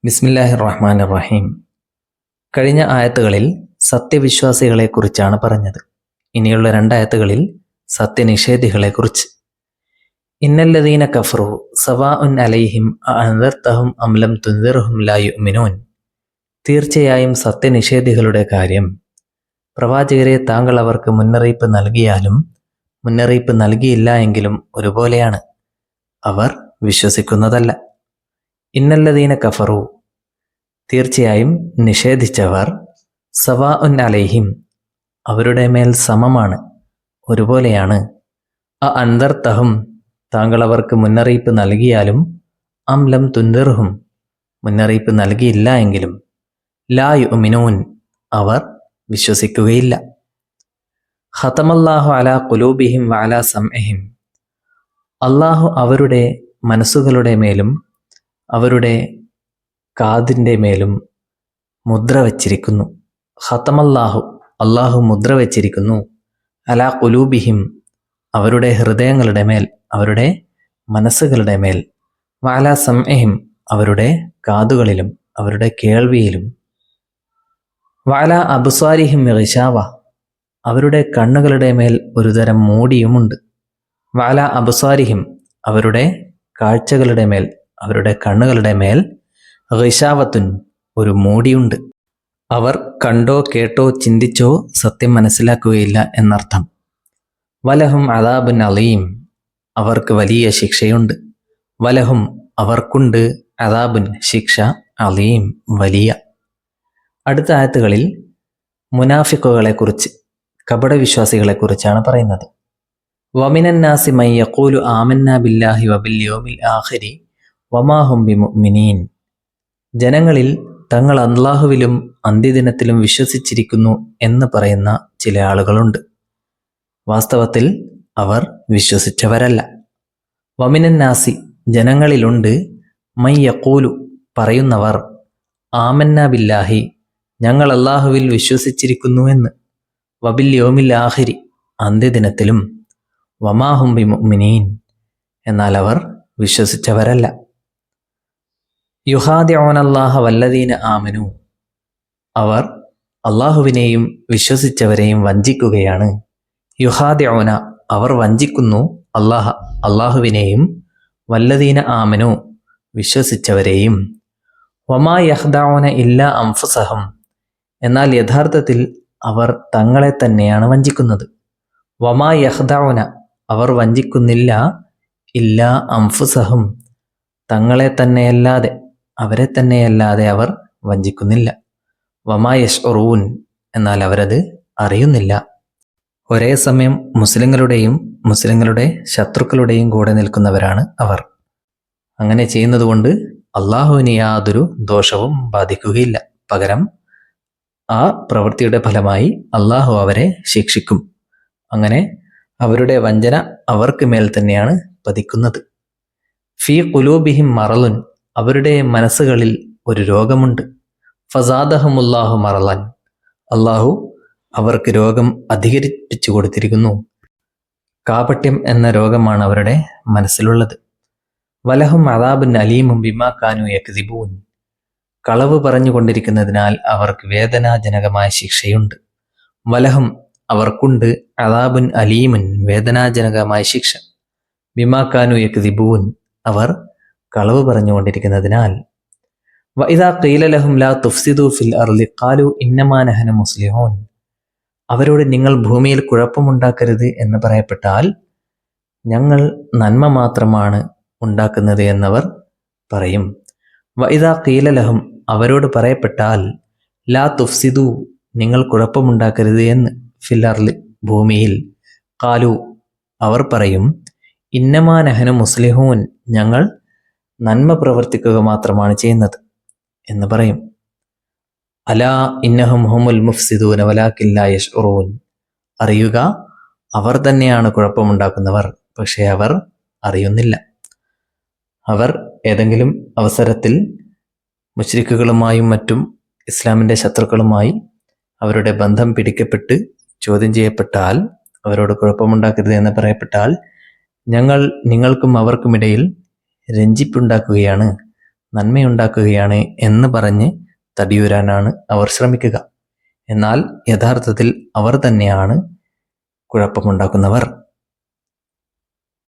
ബിസ്മില്ലാഹിർ റഹ്മാനിർ റഹീം. കഴിഞ്ഞ ആയത്തുകളിൽ സത്യവിശ്വാസികളെക്കുറിച്ചാണ് പറഞ്ഞത്. ഇനിയുള്ള രണ്ടായത്തുകളിൽ സത്യനിഷേധികളെക്കുറിച്ച്. ഇന്നല്ലദീന കഫറു സവാഉൻ അലൈഹിം അഅൻദർതഹും അം ലം തുൻദിർഹും ലാ യുഅ്മിനൂൻ. തീർച്ചയായും സത്യനിഷേധികളുടെ കാര്യം പ്രവാചകരെ താങ്കൾ അവർക്ക് മുന്നറിയിപ്പ് നൽകിയാലും മുന്നറിയിപ്പ് നൽകിയില്ല എങ്കിലും ഒരുപോലെയാണ്, അവർ വിശ്വസിക്കുന്നതല്ല. ഇന്നല്ലദീന കഫറു തീർച്ചയായും നിഷേധിച്ചവർ, സവാഉൻ അലൈഹിം അവരുടെ മേൽ സമമാണ്, ഒരുപോലെയാണ്, അഅൻദർതഹും താങ്കൾ അവർക്ക് മുന്നറിയിപ്പ് നൽകിയാലും അം ലം തുൻദിർഹും മുന്നറിയിപ്പ് നൽകിയില്ല എങ്കിലും ലാ യുഅ്മിനൂൻ അവർ വിശ്വസിക്കുകയില്ല. ഖതമല്ലാഹു അലാ ഖുലൂബിഹിം വഅലാ സമഇഹിം അല്ലാഹു അവരുടെ മനസ്സുകളുടെ മേലും അവരുടെ കാതിൻ്റെ മേലും മുദ്ര വച്ചിരിക്കുന്നു. ഖതമല്ലാഹു അല്ലാഹു മുദ്ര വച്ചിരിക്കുന്നു, അലാ ഖുലൂബിഹിം അവരുടെ ഹൃദയങ്ങളുടെ മേൽ, അവരുടെ മനസ്സുകളുടെ മേൽ, വഅലാ സമഇഹിം അവരുടെ കാതുകളിലും അവരുടെ കേൾവിയിലും, വഅലാ അബ്സാരിഹിം ഗിശാവ അവരുടെ കണ്ണുകളുടെ മേൽ ഒരുതരം മൂടിയുമുണ്ട്, വഅലാ അബ്സാരിഹിം അവരുടെ കാഴ്ചകളുടെ മേൽ, അവരുടെ കണ്ണുകളുടെ മേൽ, ഗിശാവത്തുൻ ഒരു മൂടിയുണ്ട്. അവർ കണ്ടോ കേട്ടോ ചിന്തിച്ചോ സത്യം മനസ്സിലാക്കുകയില്ല എന്നർത്ഥം. വലഹും അദാബുൻ അലീം അവർക്ക് വലിയ ശിക്ഷയുണ്ട്. വലഹും അവർക്കുണ്ട്, അദാബുൻ ശിക്ഷ, അലീം വലിയ. അടുത്ത ആയത്തുകളിൽ മുനാഫിക്കുകളെക്കുറിച്ച്, കപടവിശ്വാസികളെക്കുറിച്ചാണ് പറയുന്നത്. വമിനന്നാസി മൻ യഖൂലു ആമന്നാ ബില്ലാഹി വബിൽ യൗമിൽ ആഖിരി വമാ ഹും ബിമുഅ്മിനീൻ. ജനങ്ങളിൽ തങ്ങൾ അല്ലാഹുവിലും അന്ത്യദിനത്തിലും വിശ്വസിച്ചിരിക്കുന്നു എന്ന് പറയുന്ന ചില ആളുകളുണ്ട്. വാസ്തവത്തിൽ അവർ വിശ്വസിച്ചവരല്ല. വമിനന്നാസി ജനങ്ങളിലുണ്ട്, മൻ യഖൂലു പറയുന്നവർ, ആമന്നാ ബില്ലാഹി ഞങ്ങൾ അല്ലാഹുവിൽ വിശ്വസിച്ചിരിക്കുന്നു എന്ന്, വബിൽ യൗമിൽ ആഖിരി അന്ത്യദിനത്തിലും, വമാ ഹും ബിമുഅ്മിനീൻ എന്നാൽ അവർ വിശ്വസിച്ചവരല്ല. യുഖാദിഊനല്ലാഹ വല്ലദീന ആമനു അവർ അല്ലാഹുവിനെയും വിശ്വസിച്ചവരെയും വഞ്ചിക്കുകയാണ്. യുഖാദിഊന അവർ വഞ്ചിക്കുന്നു, അല്ലാഹുവിനെയും, വല്ലദീന ആമനു വിശ്വസിച്ചവരെയും, വമാ യഖ്ദഊന ഇല്ലാ അൻഫുസഹും എന്നാൽ യഥാർത്ഥത്തിൽ അവർ തങ്ങളെ തന്നെയാണ് വഞ്ചിക്കുന്നത്. വമാ യഖ്ദഊന അവർ വഞ്ചിക്കുന്നില്ല, ഇല്ലാ അൻഫുസഹും തങ്ങളെ തന്നെയല്ലാതെ, അവരെ തന്നെയല്ലാതെ അവർ വഞ്ചിക്കുന്നില്ല. വമാ യശ്ഉറൂൻ എന്നാൽ അവരത് അറിയുന്നില്ല. ഒരേ സമയം മുസ്ലിങ്ങളുടെയും മുസ്ലിങ്ങളുടെ ശത്രുക്കളുടെയും കൂടെ നിൽക്കുന്നവരാണ് അവർ. അങ്ങനെ ചെയ്യുന്നതുകൊണ്ട് അള്ളാഹുവിന് യാതൊരു ദോഷവും ബാധിക്കുകയില്ല. പകരം ആ പ്രവൃത്തിയുടെ ഫലമായി അള്ളാഹു അവരെ ശിക്ഷിക്കും. അങ്ങനെ അവരുടെ വഞ്ചന അവർക്ക് മേൽ തന്നെയാണ് പതിക്കുന്നത്. ഫീ ഖുലൂബിഹിം മറലുൻ അവരുടെ മനസ്സുകളിൽ ഒരു രോഗമുണ്ട്. ഫസാദഹുമുല്ലാഹു മറലൻ അള്ളാഹു അവർക്ക് രോഗം അധികരിപ്പിച്ചു കൊടുത്തിരിക്കുന്നു. കാപട്യം എന്ന രോഗമാണ് അവരുടെ മനസ്സിലുള്ളത്. വലഹും അദാബുൻ അലീമും ബിമാ കാനൂ യക്ദിബൂൻ കളവ് പറഞ്ഞുകൊണ്ടിരിക്കുന്നതിനാൽ അവർക്ക് വേദനാജനകമായ ശിക്ഷയുണ്ട്. വലഹും അവർക്കുണ്ട്, അദാബുൻ അലീമുൻ വേദനാജനകമായ ശിക്ഷ, ബിമാ കാനൂ യക്ദിബൂൻ അവർ കളവ് പറഞ്ഞുകൊണ്ടിരിക്കുന്നതിനാൽ. വഇദാ ഖീല ലഹും ലാ തുഫ്സിദൂ ഫിൽ അർളി ഖാലൂ ഇന്നമാ നഹ്നു മുസ്ലിഹൂൻ അവരോട് നിങ്ങൾ ഭൂമിയിൽ കുഴപ്പമുണ്ടാക്കരുത് എന്ന് പറയപ്പെട്ടാൽ ഞങ്ങൾ നന്മ മാത്രമാണ് ഉണ്ടാക്കുന്നത് എന്നവർ പറയും. വഇദാ ഖീല ലഹും അവരോട് പറയപ്പെട്ടാൽ ലാ തുഫ്സിദൂ നിങ്ങൾ കുഴപ്പമുണ്ടാക്കരുത് എന്ന്, ഫിൽ അർളി ഭൂമിയിൽ, ഖാലൂ അവർ പറയും, ഇന്നമാ നഹ്നു മുസ്ലിഹൂൻ ഞങ്ങൾ നന്മ പ്രവർത്തിക്കുക മാത്രമാണ് ചെയ്യുന്നത് എന്ന് പറയും. അലാ ഇന്നഹും ഹുമുൽ മുഫ്സിദൂന വലാകിൻ ലാ യശ്ഉറൂൻ അറിയുക, അവർ തന്നെയാണ് കുഴപ്പമുണ്ടാക്കുന്നവർ, പക്ഷേ അവർ അറിയുന്നില്ല. അവർ ഏതെങ്കിലും അവസരത്തിൽ മുശ്രിക്കുകളുമായും മറ്റും ഇസ്ലാമിൻ്റെ ശത്രുക്കളുമായി അവരുടെ ബന്ധം പിടിക്കപ്പെട്ട് ചോദ്യം ചെയ്യപ്പെട്ടാൽ, അവരോട് കുഴപ്പമുണ്ടാക്കരുത് എന്ന് പറയപ്പെട്ടാൽ, ഞങ്ങൾ നിങ്ങൾക്കും അവർക്കുമിടയിൽ രഞ്ജിപ്പുണ്ടാക്കുകയാണ്, നന്മയുണ്ടാക്കുകയാണ് എന്ന് പറഞ്ഞ് തടിയൂരാനാണ് അവർ ശ്രമിക്കുക. എന്നാൽ യഥാർത്ഥത്തിൽ അവർ തന്നെയാണ് കുഴപ്പമുണ്ടാക്കുന്നവർ.